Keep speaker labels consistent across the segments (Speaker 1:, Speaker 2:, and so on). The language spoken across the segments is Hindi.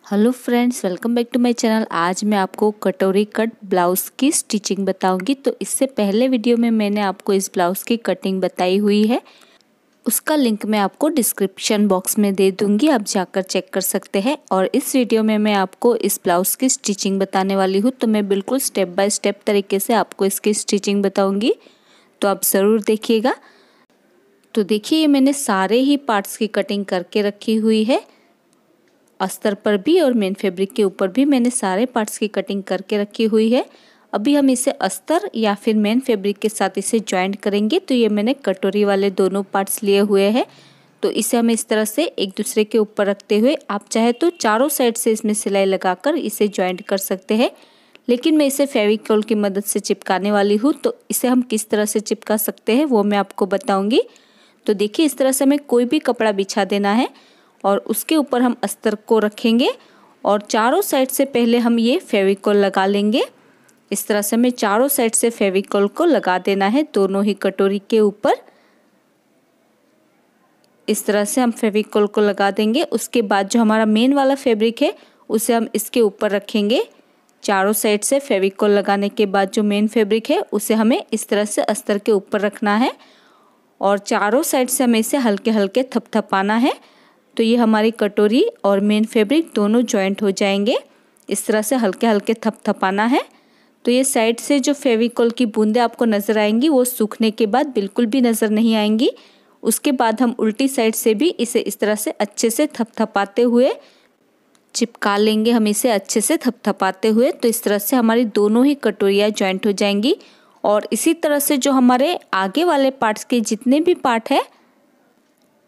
Speaker 1: Hello friends, welcome back to my channel. आज मैं आपको कटोरी कट ब्लाउज़ की स्टिचिंग बताऊंगी। तो इससे पहले वीडियो में मैंने आपको इस ब्लाउज़ की कटिंग बताई हुई है, उसका लिंक मैं आपको डिस्क्रिप्शन बॉक्स में दे दूंगी, आप जाकर चेक कर सकते हैं। और इस वीडियो में मैं आपको इस ब्लाउज़ की स्टिचिंग बताने वाली हूँ, तो मैं बिल्कुल स्टेप बाय स्टेप तरीके से आपको इसकी स्टिचिंग बताऊँगी, तो आप ज़रूर देखिएगा। तो देखिए, मैंने सारे ही पार्ट्स की कटिंग करके रखी हुई है। अस्तर पर भी और मेन फैब्रिक के ऊपर भी मैंने सारे पार्ट्स की कटिंग करके रखी हुई है। अभी हम इसे अस्तर या फिर मेन फैब्रिक के साथ इसे जॉइंट करेंगे। तो ये मैंने कटोरी वाले दोनों पार्ट्स लिए हुए हैं, तो इसे हम इस तरह से एक दूसरे के ऊपर रखते हुए, आप चाहे तो चारों साइड से इसमें सिलाई लगाकर इसे जॉइंट कर सकते हैं, लेकिन मैं इसे फेविकॉल की मदद से चिपकाने वाली हूँ। तो इसे हम किस तरह से चिपका सकते हैं वो मैं आपको बताऊँगी। तो देखिए, इस तरह से हमें कोई भी कपड़ा बिछा देना है और उसके ऊपर हम अस्तर को रखेंगे और चारों साइड से पहले हम ये फेविकॉल लगा लेंगे। इस तरह से हमें चारों साइड से फेविकॉल को लगा देना है दोनों ही कटोरी के ऊपर। इस तरह से हम फेविकॉल को लगा देंगे। उसके बाद जो हमारा मेन वाला फैब्रिक है उसे हम इसके ऊपर रखेंगे। चारों साइड से फेविकॉल लगाने के बाद जो मेन फैब्रिक है उसे हमें इस तरह से अस्तर के ऊपर रखना है और चारों साइड से हमें इसे हल्के हल्के थपथपाना है। तो ये हमारी कटोरी और मेन फैब्रिक दोनों जॉइंट हो जाएंगे। इस तरह से हल्के हल्के थपथपाना है। तो ये साइड से जो फेविकॉल की बूंदें आपको नज़र आएंगी वो सूखने के बाद बिल्कुल भी नज़र नहीं आएंगी। उसके बाद हम उल्टी साइड से भी इसे इस तरह से अच्छे से थपथपाते हुए चिपका लेंगे। हम इसे अच्छे से थपथपाते हुए, तो इस तरह से हमारी दोनों ही कटोरियाँ जॉइंट हो जाएंगी। और इसी तरह से जो हमारे आगे वाले पार्ट्स के जितने भी पार्ट है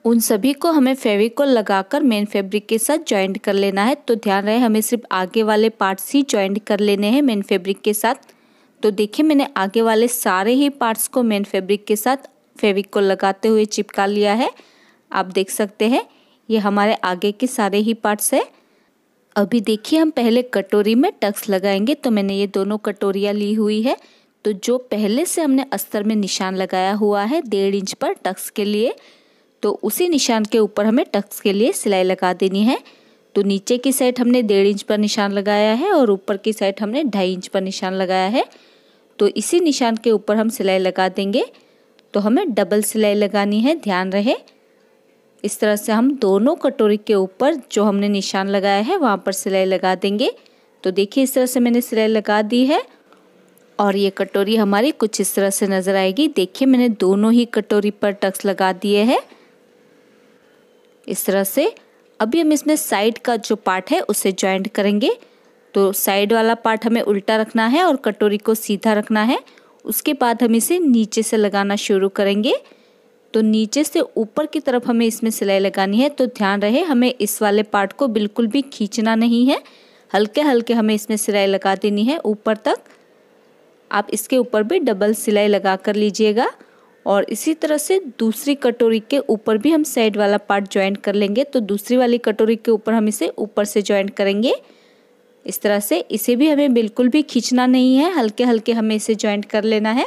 Speaker 1: उन सभी को हमें फेविकॉल लगाकर मेन फैब्रिक के साथ जॉइंट कर लेना है। तो ध्यान रहे, हमें सिर्फ आगे वाले पार्ट्स ही जॉइंट कर लेने हैं मेन फैब्रिक के साथ। तो देखिए, मैंने आगे वाले सारे ही पार्ट्स को मेन फैब्रिक के साथ फेविकॉल लगाते हुए चिपका लिया है। आप देख सकते हैं, ये हमारे आगे के सारे ही पार्ट्स है। अभी देखिए, हम पहले कटोरी में टक्स लगाएंगे। तो मैंने ये दोनों कटोरियाँ ली हुई है। तो जो पहले से हमने अस्तर में निशान लगाया हुआ है 1.5 इंच पर टक्स के लिए, तो उसी निशान के ऊपर हमें टक्स के लिए सिलाई लगा देनी है। तो नीचे की साइड हमने 1.5 इंच पर निशान लगाया है और ऊपर की साइड हमने 2.5 इंच पर निशान लगाया है। तो इसी निशान के ऊपर हम सिलाई लगा देंगे। तो हमें डबल सिलाई लगानी है, ध्यान रहे। इस तरह से हम दोनों कटोरी के ऊपर जो हमने निशान लगाया है वहाँ पर सिलाई लगा देंगे। तो देखिए, इस तरह से मैंने सिलाई लगा दी है और ये कटोरी हमारी कुछ इस तरह से नज़र आएगी। देखिए, मैंने दोनों ही कटोरी पर टक्स लगा दिए हैं इस तरह से। अभी हम इसमें साइड का जो पार्ट है उसे जॉइंट करेंगे। तो साइड वाला पार्ट हमें उल्टा रखना है और कटोरी को सीधा रखना है। उसके बाद हम इसे नीचे से लगाना शुरू करेंगे। तो नीचे से ऊपर की तरफ हमें इसमें सिलाई लगानी है। तो ध्यान रहे, हमें इस वाले पार्ट को बिल्कुल भी खींचना नहीं है, हल्के हल्के हमें इसमें सिलाई लगा देनी है ऊपर तक। आप इसके ऊपर भी डबल सिलाई लगा कर लीजिएगा। और इसी तरह से दूसरी कटोरी के ऊपर भी हम साइड वाला पार्ट जॉइंट कर लेंगे। तो दूसरी वाली कटोरी के ऊपर हम इसे ऊपर से जॉइंट करेंगे इस तरह से। इसे भी हमें बिल्कुल भी खींचना नहीं है, हल्के हल्के हमें इसे जॉइंट कर लेना है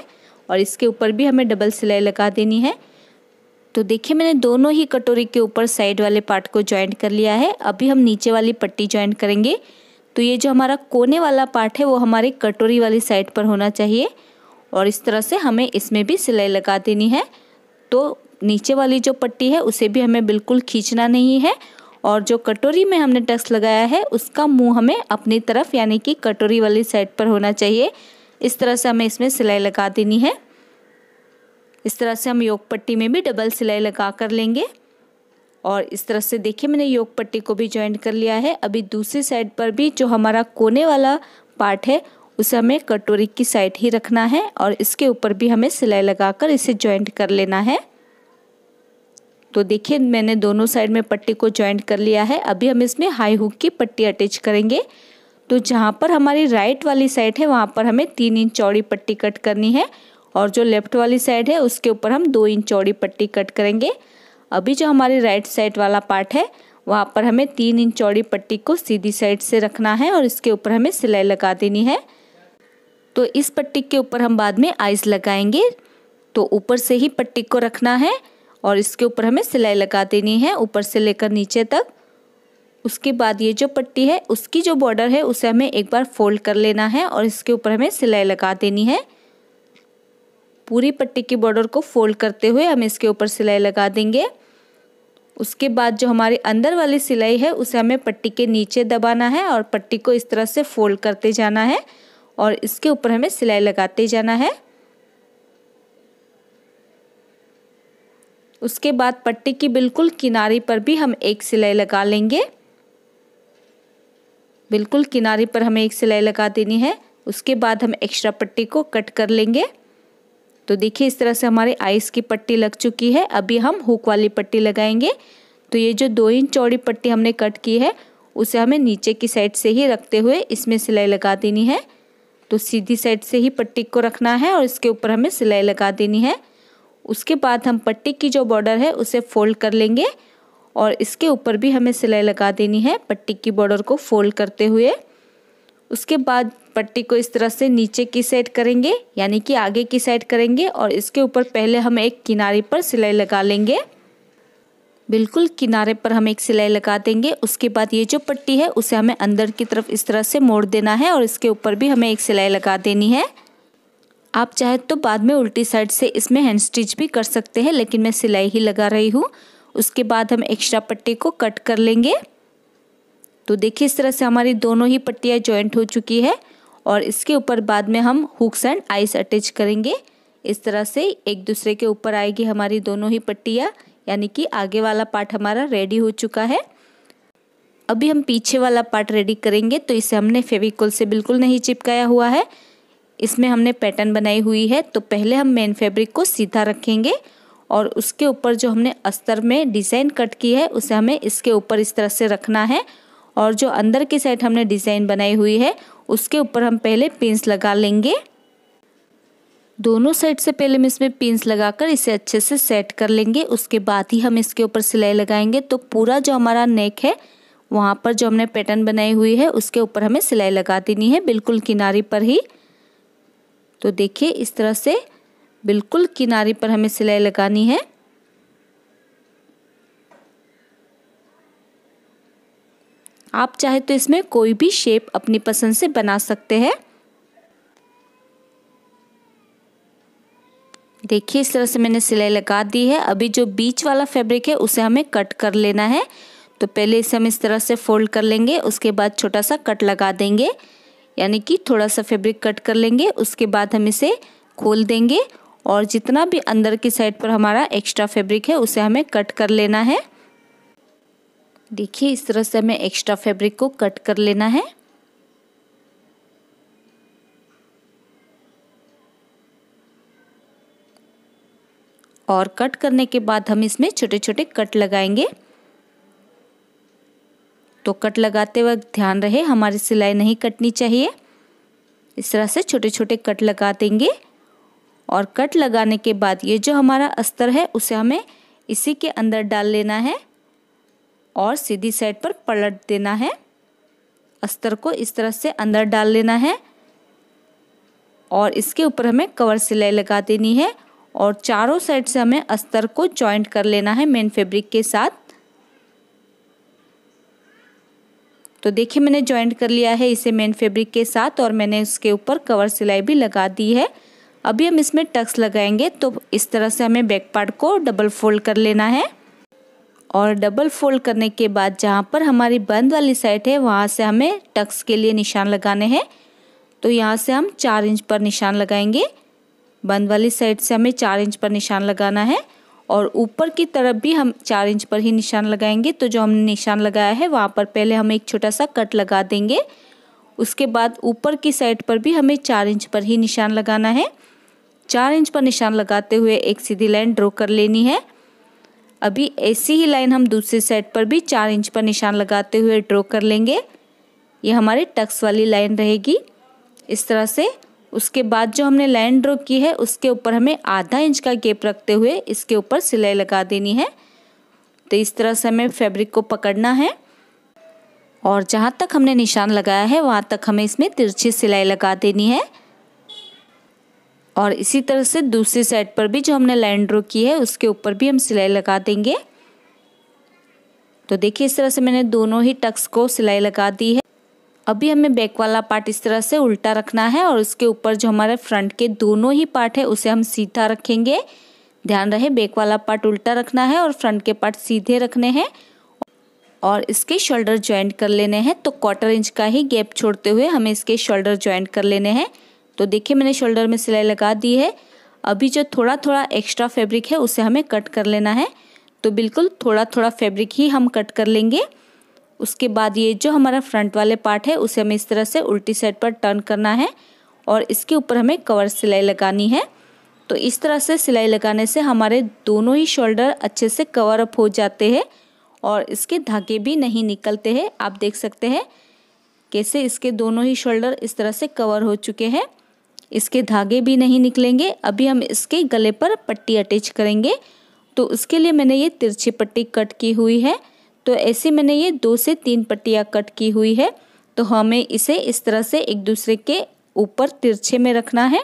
Speaker 1: और इसके ऊपर भी हमें डबल सिलाई लगा देनी है। तो देखिए, मैंने दोनों ही कटोरी के ऊपर साइड वाले पार्ट को जॉइंट कर लिया है। अभी हम नीचे वाली पट्टी जॉइंट करेंगे। तो ये जो हमारा कोने वाला पार्ट है वो हमारी कटोरी वाली साइड पर होना चाहिए और इस तरह से हमें इसमें भी सिलाई लगा देनी है। तो नीचे वाली जो पट्टी है उसे भी हमें बिल्कुल खींचना नहीं है और जो कटोरी में हमने टक्स लगाया है उसका मुंह हमें अपनी तरफ यानी कि कटोरी वाली साइड पर होना चाहिए। इस तरह से हमें इसमें सिलाई लगा देनी है। इस तरह से हम योक पट्टी में भी डबल सिलाई लगा कर लेंगे और इस तरह से देखिए, मैंने योक पट्टी को भी जॉइंट कर लिया है। अभी दूसरी साइड पर भी जो हमारा कोने वाला पार्ट है उसे हमें कटोरी की साइड ही रखना है और इसके ऊपर भी हमें सिलाई लगाकर इसे जॉइंट कर लेना है। तो देखिए, मैंने दोनों साइड में पट्टी को जॉइंट कर लिया है। अभी हम इसमें हाई हुक की पट्टी अटैच करेंगे। तो जहाँ पर हमारी राइट वाली साइड है वहाँ पर हमें 3 इंच चौड़ी पट्टी कट करनी है और जो लेफ्ट वाली साइड है उसके ऊपर हम 2 इंच चौड़ी पट्टी कट करेंगे। अभी जो हमारी राइट साइड वाला पार्ट है वहाँ पर हमें 3 इंच चौड़ी पट्टी को सीधी साइड से रखना है और इसके ऊपर हमें सिलाई लगा देनी है। तो इस पट्टी के ऊपर हम बाद में आइस लगाएंगे। तो ऊपर से ही पट्टी को रखना है और इसके ऊपर हमें सिलाई लगा देनी है ऊपर से लेकर नीचे तक। उसके बाद ये जो पट्टी है उसकी जो बॉर्डर है उसे हमें एक बार फोल्ड कर लेना है और इसके ऊपर हमें सिलाई लगा देनी है। पूरी पट्टी की बॉर्डर को फोल्ड करते हुए हम इसके ऊपर सिलाई लगा देंगे। उसके बाद जो हमारी अंदर वाली सिलाई है उसे हमें पट्टी के नीचे दबाना है और पट्टी को इस तरह से फोल्ड करते जाना है और इसके ऊपर हमें सिलाई लगाते जाना है। उसके बाद पट्टी की बिल्कुल किनारी पर भी हम एक सिलाई लगा लेंगे। बिल्कुल किनारी पर हमें एक सिलाई लगा देनी है। उसके बाद हम एक्स्ट्रा पट्टी को कट कर लेंगे। तो देखिए इस तरह से हमारे आइस की पट्टी लग चुकी है। अभी हम हुक वाली पट्टी लगाएंगे। तो ये जो 2 इंच चौड़ी पट्टी हमने कट की है उसे हमें नीचे की साइड से ही रखते हुए इसमें सिलाई लगा देनी है। तो सीधी साइड से ही पट्टी को रखना है और इसके ऊपर हमें सिलाई लगा देनी है। उसके बाद हम पट्टी की जो बॉर्डर है उसे फोल्ड कर लेंगे और इसके ऊपर भी हमें सिलाई लगा देनी है पट्टी की बॉर्डर को फोल्ड करते हुए। उसके बाद पट्टी को इस तरह से नीचे की साइड करेंगे यानी कि आगे की साइड करेंगे और इसके ऊपर पहले हम एक किनारे पर सिलाई लगा लेंगे। बिल्कुल किनारे पर हम एक सिलाई लगा देंगे। उसके बाद ये जो पट्टी है उसे हमें अंदर की तरफ इस तरह से मोड़ देना है और इसके ऊपर भी हमें एक सिलाई लगा देनी है। आप चाहे तो बाद में उल्टी साइड से इसमें हैंड स्टिच भी कर सकते हैं, लेकिन मैं सिलाई ही लगा रही हूँ। उसके बाद हम एक्स्ट्रा पट्टी को कट कर लेंगे। तो देखिए इस तरह से हमारी दोनों ही पट्टियाँ जॉइंट हो चुकी है और इसके ऊपर बाद में हम हुक्स एंड आइस अटैच करेंगे। इस तरह से एक दूसरे के ऊपर आएगी हमारी दोनों ही पट्टियाँ, यानी कि आगे वाला पार्ट हमारा रेडी हो चुका है। अभी हम पीछे वाला पार्ट रेडी करेंगे। तो इसे हमने फेविकोल से बिल्कुल नहीं चिपकाया हुआ है, इसमें हमने पैटर्न बनाई हुई है। तो पहले हम मेन फैब्रिक को सीधा रखेंगे और उसके ऊपर जो हमने अस्तर में डिज़ाइन कट की है उसे हमें इसके ऊपर इस तरह से रखना है और जो अंदर की साइड हमने डिज़ाइन बनाई हुई है उसके ऊपर हम पहले पिन्स लगा लेंगे। दोनों साइड से पहले हम इसमें पिन्स लगाकर इसे अच्छे से सेट कर लेंगे। उसके बाद ही हम इसके ऊपर सिलाई लगाएंगे। तो पूरा जो हमारा नेक है वहाँ पर जो हमने पैटर्न बनाई हुई है उसके ऊपर हमें सिलाई लगा देनी है, बिल्कुल किनारी पर ही। तो देखिए इस तरह से बिल्कुल किनारी पर हमें सिलाई लगानी है। आप चाहे तो इसमें कोई भी शेप अपनी पसंद से बना सकते हैं। देखिए इस तरह से मैंने सिलाई लगा दी है। अभी जो बीच वाला फैब्रिक है उसे हमें कट कर लेना है। तो पहले इसे हम इस तरह से फोल्ड कर लेंगे, उसके बाद छोटा सा कट लगा देंगे, यानी कि थोड़ा सा फैब्रिक कट कर लेंगे। उसके बाद हम इसे खोल देंगे और जितना भी अंदर की साइड पर हमारा एक्स्ट्रा फैब्रिक है उसे हमें कट कर लेना है। देखिए इस तरह से हमें एक्स्ट्रा फैब्रिक को कट कर लेना है। और कट करने के बाद हम इसमें छोटे छोटे कट लगाएंगे। तो कट लगाते वक्त ध्यान रहे हमारी सिलाई नहीं कटनी चाहिए। इस तरह से छोटे छोटे कट लगा देंगे और कट लगाने के बाद ये जो हमारा अस्तर है उसे हमें इसी के अंदर डाल लेना है और सीधी साइड पर पलट देना है। अस्तर को इस तरह से अंदर डाल लेना है और इसके ऊपर हमें कवर सिलाई लगा देनी है और चारों साइड से हमें अस्तर को जॉइंट कर लेना है मेन फैब्रिक के साथ। तो देखिए मैंने जॉइंट कर लिया है इसे मेन फैब्रिक के साथ और मैंने इसके ऊपर कवर सिलाई भी लगा दी है। अभी हम इसमें टक्स लगाएंगे। तो इस तरह से हमें बैक पार्ट को डबल फोल्ड कर लेना है और डबल फोल्ड करने के बाद जहाँ पर हमारी बंद वाली साइड है वहाँ से हमें टक्स के लिए निशान लगाने हैं। तो यहाँ से हम 4 इंच पर निशान लगाएंगे। बंद वाली साइड से हमें 4 इंच पर निशान लगाना है और ऊपर की तरफ भी हम 4 इंच पर ही निशान लगाएंगे। तो जो हमने निशान लगाया है वहाँ पर पहले हम एक छोटा सा कट लगा देंगे। उसके बाद ऊपर की साइड पर भी हमें 4 इंच पर ही निशान लगाना है। 4 इंच पर निशान लगाते हुए एक सीधी लाइन ड्रॉ कर लेनी है। अभी ऐसी ही लाइन हम दूसरी साइड पर भी 4 इंच पर निशान लगाते हुए ड्रॉ कर लेंगे। ये हमारी टक्स वाली लाइन रहेगी इस तरह से। उसके बाद जो हमने लाइन ड्रॉ की है उसके ऊपर हमें आधा इंच का गैप रखते हुए इसके ऊपर सिलाई लगा देनी है। तो इस तरह से हमें फैब्रिक को पकड़ना है और जहाँ तक हमने निशान लगाया है वहाँ तक हमें इसमें तिरछी सिलाई लगा देनी है। और इसी तरह से दूसरी साइड पर भी जो हमने लाइन ड्रॉ की है उसके ऊपर भी हम सिलाई लगा देंगे। तो देखिए इस तरह से मैंने दोनों ही टक्स को सिलाई लगा दी है। अभी हमें बैक वाला पार्ट इस तरह से उल्टा रखना है और उसके ऊपर जो हमारे फ्रंट के दोनों ही पार्ट है उसे हम सीधा रखेंगे। ध्यान रहे बैक वाला पार्ट उल्टा रखना है और फ्रंट के पार्ट सीधे रखने हैं और इसके शोल्डर ज्वाइंट कर लेने हैं। तो 1/4 इंच का ही गैप छोड़ते हुए हमें इसके शोल्डर ज्वाइंट कर लेने हैं। तो देखिए मैंने शोल्डर में सिलाई लगा दी है। अभी जो थोड़ा थोड़ा एक्स्ट्रा फैब्रिक है उसे हमें कट कर लेना है। तो बिल्कुल थोड़ा थोड़ा फैब्रिक ही हम कट कर लेंगे। उसके बाद ये जो हमारा फ्रंट वाले पार्ट है उसे हमें इस तरह से उल्टी साइड पर टर्न करना है और इसके ऊपर हमें कवर सिलाई लगानी है। तो इस तरह से सिलाई लगाने से हमारे दोनों ही शोल्डर अच्छे से कवर अप हो जाते हैं और इसके धागे भी नहीं निकलते हैं। आप देख सकते हैं कैसे इसके दोनों ही शोल्डर इस तरह से कवर हो चुके हैं, इसके धागे भी नहीं निकलेंगे। अभी हम इसके गले पर पट्टी अटैच करेंगे। तो उसके लिए मैंने ये तिरछी पट्टी कट की हुई है। तो ऐसे मैंने ये 2 से 3 पट्टियाँ कट की हुई है। तो हमें इसे इस तरह से एक दूसरे के ऊपर तिरछे में रखना है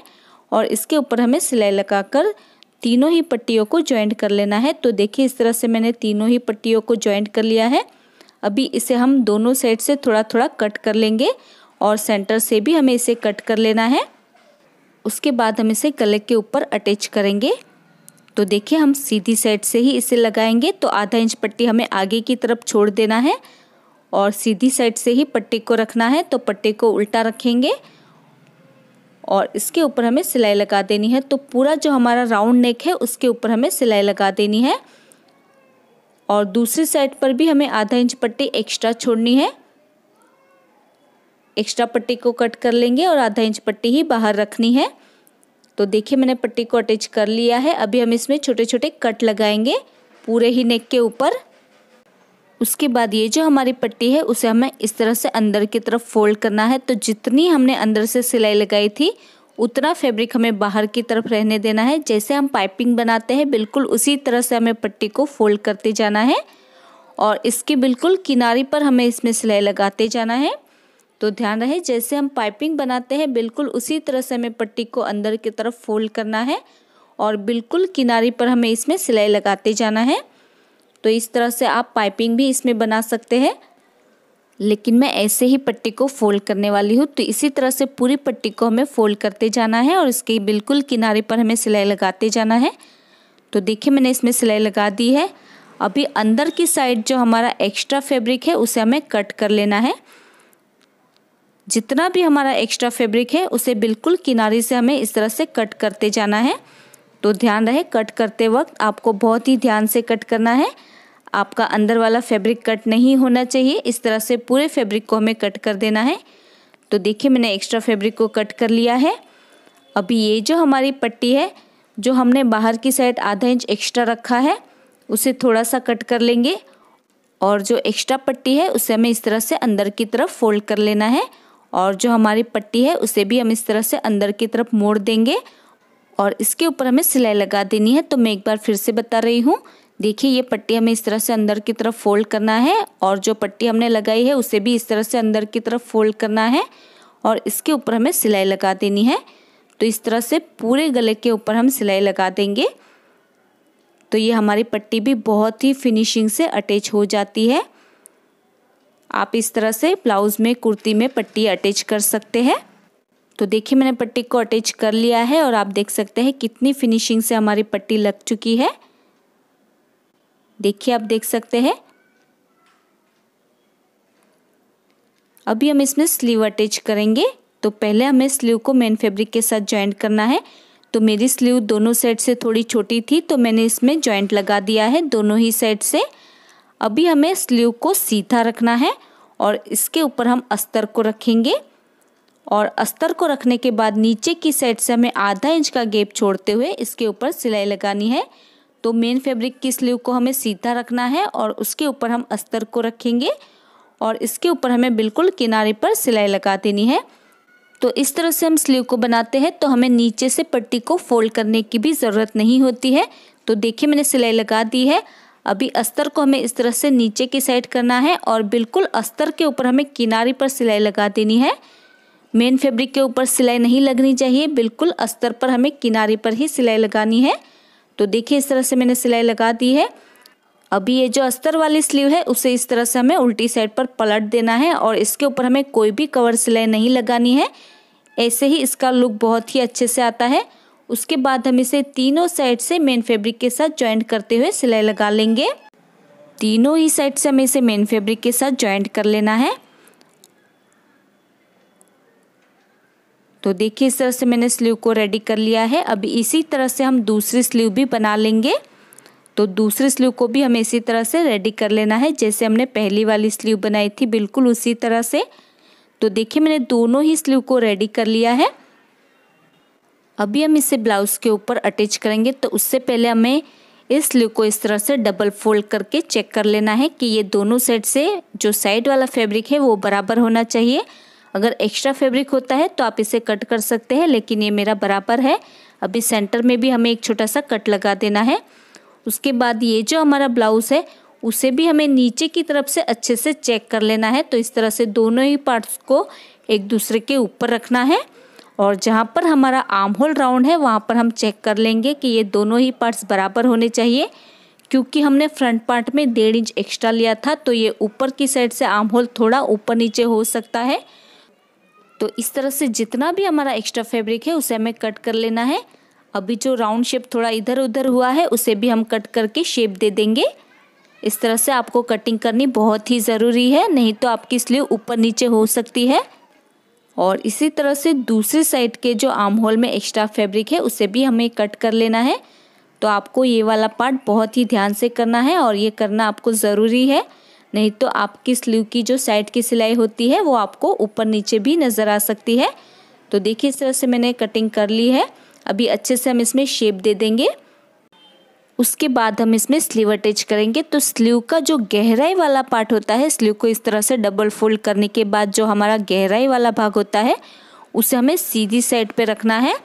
Speaker 1: और इसके ऊपर हमें सिलाई लगाकर तीनों ही पट्टियों को ज्वाइंट कर लेना है। तो देखिए इस तरह से मैंने तीनों ही पट्टियों को ज्वाइंट कर लिया है। अभी इसे हम दोनों साइड से थोड़ा थोड़ा कट कर लेंगे और सेंटर से भी हमें इसे कट कर लेना है। उसके बाद हम इसे गले के ऊपर अटैच करेंगे। तो देखिए हम सीधी साइड से ही इसे लगाएंगे। तो ½ इंच पट्टी हमें आगे की तरफ छोड़ देना है और सीधी साइड से ही पट्टी को रखना है। तो पट्टी को उल्टा रखेंगे और इसके ऊपर हमें सिलाई लगा देनी है। तो पूरा जो हमारा राउंड नेक है उसके ऊपर हमें सिलाई लगा देनी है और दूसरी साइड पर भी हमें ½ इंच पट्टी एक्स्ट्रा छोड़नी है। एक्स्ट्रा पट्टी को कट कर लेंगे और ½ इंच पट्टी ही बाहर रखनी है। तो देखिए मैंने पट्टी को अटैच कर लिया है। अभी हम इसमें छोटे छोटे कट लगाएंगे पूरे ही नेक के ऊपर। उसके बाद ये जो हमारी पट्टी है उसे हमें इस तरह से अंदर की तरफ फोल्ड करना है। तो जितनी हमने अंदर से सिलाई लगाई थी उतना फैब्रिक हमें बाहर की तरफ रहने देना है। जैसे हम पाइपिंग बनाते हैं बिल्कुल उसी तरह से हमें पट्टी को फोल्ड करते जाना है और इसके बिल्कुल किनारे पर हमें इसमें सिलाई लगाते जाना है। तो ध्यान रहे जैसे हम पाइपिंग बनाते हैं बिल्कुल उसी तरह से हमें पट्टी को अंदर की तरफ फोल्ड करना है और बिल्कुल किनारे पर हमें इसमें सिलाई लगाते जाना है। तो इस तरह से आप पाइपिंग भी इसमें बना सकते हैं, लेकिन मैं ऐसे ही पट्टी को फोल्ड करने वाली हूँ। तो इसी तरह से पूरी पट्टी को हमें फोल्ड करते जाना है और इसके बिल्कुल किनारे पर हमें सिलाई लगाते जाना है। तो देखिए मैंने इसमें सिलाई लगा दी है। अभी अंदर की साइड जो हमारा एक्स्ट्रा फैब्रिक है उसे हमें कट कर लेना है। जितना भी हमारा एक्स्ट्रा फैब्रिक है उसे बिल्कुल किनारे से हमें इस तरह से कट करते जाना है। तो ध्यान रहे कट करते वक्त आपको बहुत ही ध्यान से कट करना है। आपका अंदर वाला फैब्रिक कट नहीं होना चाहिए। इस तरह से पूरे फैब्रिक को हमें कट कर देना है। तो देखिए मैंने एक्स्ट्रा फैब्रिक को कट कर लिया है। अभी ये जो हमारी पट्टी है जो हमने बाहर की साइड ½ इंच एक्स्ट्रा रखा है उसे थोड़ा सा कट कर लेंगे और जो एक्स्ट्रा पट्टी है उसे हमें इस तरह से अंदर की तरफ फोल्ड कर लेना है और जो हमारी पट्टी है उसे भी हम इस तरह से अंदर की तरफ मोड़ देंगे और इसके ऊपर हमें सिलाई लगा देनी है। तो मैं एक बार फिर से बता रही हूँ, देखिए ये पट्टी हमें इस तरह से अंदर की तरफ फोल्ड करना है और जो पट्टी हमने लगाई है उसे भी इस तरह से अंदर की तरफ फोल्ड करना है और इसके ऊपर हमें सिलाई लगा देनी है। तो इस तरह से पूरे गले के ऊपर हम सिलाई लगा देंगे। तो ये हमारी पट्टी भी बहुत ही फिनिशिंग से अटैच हो जाती है। आप इस तरह से ब्लाउज में कुर्ती में पट्टी अटैच कर सकते हैं। तो देखिए मैंने पट्टी को अटैच कर लिया है और आप देख सकते हैं कितनी फिनिशिंग से हमारी पट्टी लग चुकी है। देखिए आप देख सकते हैं। अभी हम इसमें स्लीव अटैच करेंगे। तो पहले हमें स्लीव को मेन फैब्रिक के साथ ज्वाइंट करना है। तो मेरी स्लीव दोनों साइड से थोड़ी छोटी थी तो मैंने इसमें ज्वाइंट लगा दिया है दोनों ही साइड से। अभी हमें स्लीव को सीधा रखना है और इसके ऊपर हम अस्तर को रखेंगे और अस्तर को रखने के बाद नीचे की साइड से हमें ½ इंच का गैप छोड़ते हुए इसके ऊपर सिलाई लगानी है। तो मेन फैब्रिक की स्लीव को हमें सीधा रखना है और उसके ऊपर हम अस्तर को रखेंगे और इसके ऊपर हमें बिल्कुल किनारे पर सिलाई लगा देनी है। तो इस तरह से हम स्लीव को बनाते हैं तो हमें नीचे से पट्टी को फोल्ड करने की भी ज़रूरत नहीं होती है। तो देखिए मैंने सिलाई लगा दी है। अभी अस्तर को हमें इस तरह से नीचे की साइड करना है और बिल्कुल अस्तर के ऊपर हमें किनारे पर सिलाई लगा देनी है। मेन फैब्रिक के ऊपर सिलाई नहीं लगनी चाहिए, बिल्कुल अस्तर पर हमें किनारे पर ही सिलाई लगानी है। तो देखिए इस तरह से मैंने सिलाई लगा दी है। अभी ये जो अस्तर वाली स्लीव है उसे इस तरह से हमें उल्टी साइड पर पलट देना है और इसके ऊपर हमें कोई भी कवर सिलाई नहीं लगानी है। ऐसे ही इसका लुक बहुत ही अच्छे से आता है। उसके बाद हम इसे तीनों साइड से मेन फैब्रिक के साथ जॉइंट करते हुए सिलाई लगा लेंगे। तीनों ही साइड से हमें इसे मेन फैब्रिक के साथ जॉइंट कर लेना है। तो देखिए इस तरह से मैंने स्लीव को रेडी कर लिया है। अभी इसी तरह से हम दूसरी स्लीव भी बना लेंगे। तो दूसरी स्लीव को भी हमें इसी तरह से रेडी कर लेना है, जैसे हमने पहली वाली स्लीव बनाई थी बिल्कुल उसी तरह से। तो देखिए मैंने दोनों ही स्लीव को रेडी कर लिया है। अभी हम इसे ब्लाउज के ऊपर अटैच करेंगे, तो उससे पहले हमें इस स्लीव को इस तरह से डबल फोल्ड करके चेक कर लेना है कि ये दोनों साइड से जो साइड वाला फैब्रिक है वो बराबर होना चाहिए। अगर एक्स्ट्रा फैब्रिक होता है तो आप इसे कट कर सकते हैं, लेकिन ये मेरा बराबर है। अभी सेंटर में भी हमें एक छोटा सा कट लगा देना है। उसके बाद ये जो हमारा ब्लाउज़ है उसे भी हमें नीचे की तरफ से अच्छे से चेक कर लेना है। तो इस तरह से दोनों ही पार्ट्स को एक दूसरे के ऊपर रखना है और जहाँ पर हमारा आर्म होल राउंड है वहाँ पर हम चेक कर लेंगे कि ये दोनों ही पार्ट्स बराबर होने चाहिए। क्योंकि हमने फ्रंट पार्ट में 1.5 इंच एक्स्ट्रा लिया था, तो ये ऊपर की साइड से आर्म होल थोड़ा ऊपर नीचे हो सकता है। तो इस तरह से जितना भी हमारा एक्स्ट्रा फैब्रिक है उसे हमें कट कर लेना है। अभी जो राउंड शेप थोड़ा इधर उधर हुआ है उसे भी हम कट करके शेप दे देंगे। इस तरह से आपको कटिंग करनी बहुत ही ज़रूरी है, नहीं तो आपकी स्लीव ऊपर नीचे हो सकती है। और इसी तरह से दूसरी साइड के जो आर्म होल में एक्स्ट्रा फैब्रिक है उसे भी हमें कट कर लेना है। तो आपको ये वाला पार्ट बहुत ही ध्यान से करना है और ये करना आपको ज़रूरी है, नहीं तो आपकी स्लीव की जो साइड की सिलाई होती है वो आपको ऊपर नीचे भी नज़र आ सकती है। तो देखिए इस तरह से मैंने कटिंग कर ली है। अभी अच्छे से हम इसमें शेप दे देंगे। उसके बाद हम इसमें स्लीव अटैच करेंगे। तो स्लीव का जो गहराई वाला पार्ट होता है, स्लीव को इस तरह से डबल फोल्ड करने के बाद जो हमारा गहराई वाला भाग होता है उसे हमें सीधी साइड पे रखना है।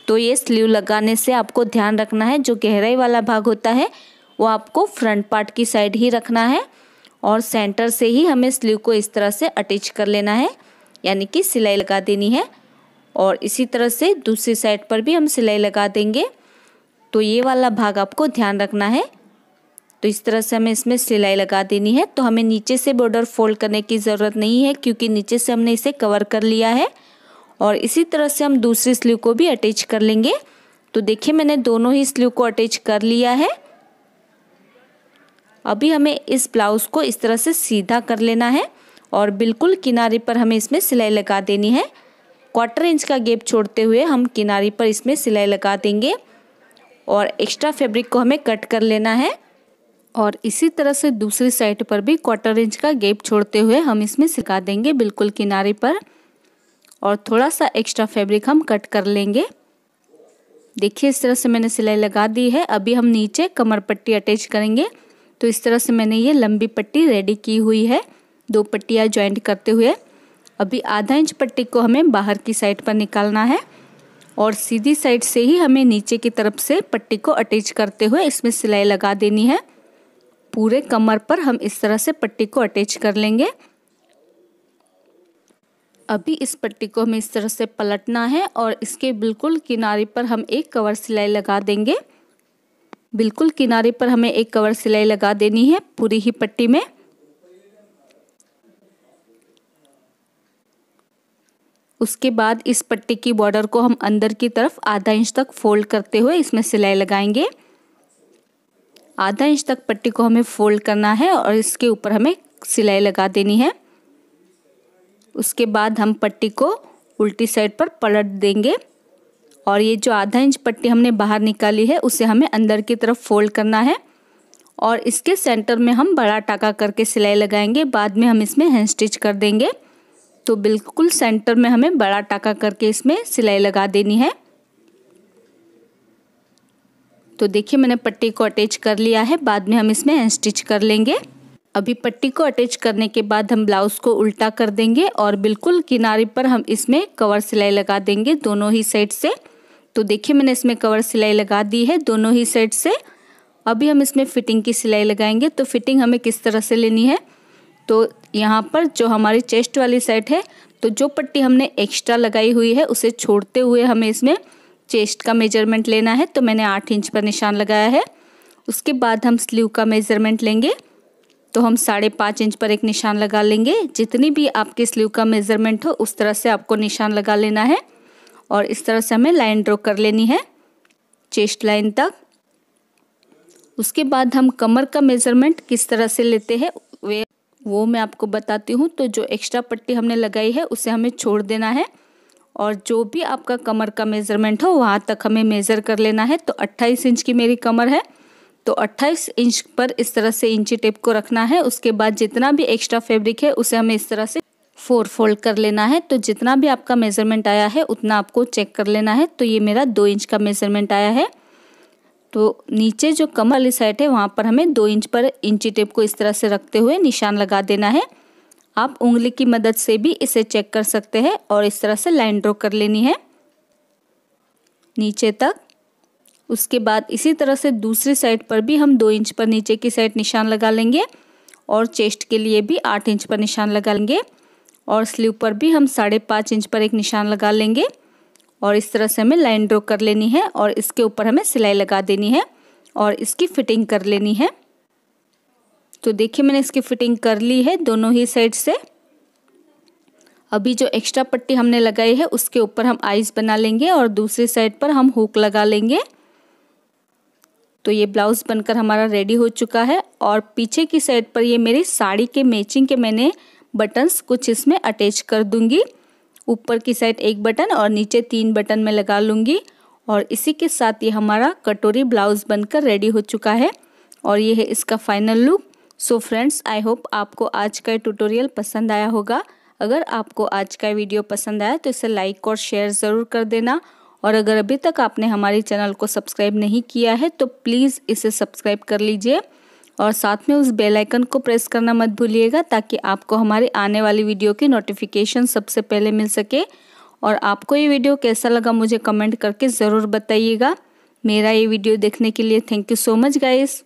Speaker 1: तो ये स्लीव लगाने से आपको ध्यान रखना है, जो गहराई वाला भाग होता है वो आपको फ्रंट पार्ट की साइड ही रखना है और सेंटर से ही हमें स्लीव को इस तरह से अटैच कर लेना है, यानी कि सिलाई लगा देनी है। और इसी तरह से दूसरी साइड पर भी हम सिलाई लगा देंगे। तो ये वाला भाग आपको ध्यान रखना है। तो इस तरह से हमें इसमें सिलाई लगा देनी है। तो हमें नीचे से बॉर्डर फोल्ड करने की ज़रूरत नहीं है, क्योंकि नीचे से हमने इसे कवर कर लिया है। और इसी तरह से हम दूसरी स्लीव को भी अटैच कर लेंगे। तो देखिए मैंने दोनों ही स्लीव को अटैच कर लिया है। अभी हमें इस ब्लाउज़ को इस तरह से सीधा कर लेना है और बिल्कुल किनारे पर हमें इसमें सिलाई लगा देनी है। 1/4 इंच का गैप छोड़ते हुए हम किनारे पर इसमें सिलाई लगा देंगे और एक्स्ट्रा फैब्रिक को हमें कट कर लेना है। और इसी तरह से दूसरी साइड पर भी 1/4 इंच का गैप छोड़ते हुए हम इसमें सिका देंगे बिल्कुल किनारे पर, और थोड़ा सा एक्स्ट्रा फैब्रिक हम कट कर लेंगे। देखिए इस तरह से मैंने सिलाई लगा दी है। अभी हम नीचे कमर पट्टी अटैच करेंगे। तो इस तरह से मैंने ये लंबी पट्टी रेडी की हुई है, 2 पट्टियाँ ज्वाइंट करते हुए। अभी ½ इंच पट्टी को हमें बाहर की साइड पर निकालना है और सीधी साइड से ही हमें नीचे की तरफ से पट्टी को अटैच करते हुए इसमें सिलाई लगा देनी है। पूरे कमर पर हम इस तरह से पट्टी को अटैच कर लेंगे। अभी इस पट्टी को हमें इस तरह से पलटना है और इसके बिल्कुल किनारे पर हम एक कवर सिलाई लगा देंगे। बिल्कुल किनारे पर हमें एक कवर सिलाई लगा देनी है पूरी ही पट्टी में। उसके बाद इस पट्टी की बॉर्डर को हम अंदर की तरफ ½ इंच तक फोल्ड करते हुए इसमें सिलाई लगाएंगे। ½ इंच तक पट्टी को हमें फोल्ड करना है और इसके ऊपर हमें सिलाई लगा देनी है। उसके बाद हम पट्टी को उल्टी साइड पर पलट देंगे और ये जो ½ इंच पट्टी हमने बाहर निकाली है उसे हमें अंदर की तरफ फोल्ड करना है और इसके सेंटर में हम बड़ा टाका करके सिलाई लगाएंगे। बाद में हम इसमें हैंड स्टिच कर देंगे। तो बिल्कुल सेंटर में हमें बड़ा टाका करके इसमें सिलाई लगा देनी है। तो देखिए मैंने पट्टी को अटैच कर लिया है, बाद में हम इसमें हैंड स्टिच कर लेंगे। अभी पट्टी को अटैच करने के बाद हम ब्लाउज़ को उल्टा कर देंगे और बिल्कुल किनारे पर हम इसमें कवर सिलाई लगा देंगे दोनों ही साइड से। तो देखिए मैंने इसमें कवर सिलाई लगा दी है दोनों ही साइड से। अभी हम इसमें फिटिंग की सिलाई लगाएंगे। तो फिटिंग हमें किस तरह से लेनी है, तो यहाँ पर जो हमारी चेस्ट वाली साइड है, तो जो पट्टी हमने एक्स्ट्रा लगाई हुई है उसे छोड़ते हुए हमें इसमें चेस्ट का मेजरमेंट लेना है। तो मैंने 8 इंच पर निशान लगाया है उसके बाद हम स्लीव का मेज़रमेंट लेंगे। तो हम 5.5 इंच पर एक निशान लगा लेंगे। जितनी भी आपके स्लीव का मेज़रमेंट हो उस तरह से आपको निशान लगा लेना है और इस तरह से हमें लाइन ड्रॉ कर लेनी है चेस्ट लाइन तक। उसके बाद हम कमर का मेज़रमेंट किस तरह से लेते हैं वो मैं आपको बताती हूँ। तो जो एक्स्ट्रा पट्टी हमने लगाई है उसे हमें छोड़ देना है और जो भी आपका कमर का मेज़रमेंट हो वहाँ तक हमें मेज़र कर लेना है। तो 28 इंच की मेरी कमर है, तो 28 इंच पर इस तरह से इंची टेप को रखना है। उसके बाद जितना भी एक्स्ट्रा फैब्रिक है उसे हमें इस तरह से 4 फोल्ड कर लेना है। तो जितना भी आपका मेज़रमेंट आया है उतना आपको चेक कर लेना है। तो ये मेरा 2 इंच का मेज़रमेंट आया है। तो नीचे जो कमर वाली साइड है वहाँ पर हमें 2 इंच पर इंची टेप को इस तरह से रखते हुए निशान लगा देना है। आप उंगली की मदद से भी इसे चेक कर सकते हैं और इस तरह से लाइन ड्रॉ कर लेनी है नीचे तक। उसके बाद इसी तरह से दूसरी साइड पर भी हम 2 इंच पर नीचे की साइड निशान लगा लेंगे और चेस्ट के लिए भी 8 इंच पर निशान लगा लेंगे और स्लीव पर भी हम 5.5 इंच पर एक निशान लगा लेंगे और इस तरह से हमें लाइन ड्रॉ कर लेनी है और इसके ऊपर हमें सिलाई लगा देनी है और इसकी फिटिंग कर लेनी है। तो देखिए मैंने इसकी फिटिंग कर ली है दोनों ही साइड से। अभी जो एक्स्ट्रा पट्टी हमने लगाई है उसके ऊपर हम आइज बना लेंगे और दूसरी साइड पर हम हुक लगा लेंगे। तो ये ब्लाउज़ बनकर हमारा रेडी हो चुका है और पीछे की साइड पर ये मेरी साड़ी के मैचिंग के मैंने बटन्स कुछ इसमें अटैच कर दूंगी। ऊपर की साइड 1 बटन और नीचे 3 बटन में लगा लूँगी और इसी के साथ ये हमारा कटोरी ब्लाउज़ बनकर रेडी हो चुका है और ये है इसका final look. So friends, I hope आपको आज का ट्यूटोरियल पसंद आया होगा। अगर आपको आज का वीडियो पसंद आया तो इसे लाइक और शेयर ज़रूर कर देना और अगर अभी तक आपने हमारे चैनल को सब्सक्राइब नहीं किया है तो प्लीज़ इसे सब्सक्राइब कर लीजिए और साथ में उस बेल आइकन को प्रेस करना मत भूलिएगा ताकि आपको हमारी आने वाली वीडियो की नोटिफिकेशन सबसे पहले मिल सके। और आपको ये वीडियो कैसा लगा मुझे कमेंट करके ज़रूर बताइएगा। मेरा ये वीडियो देखने के लिए thank you so much guys.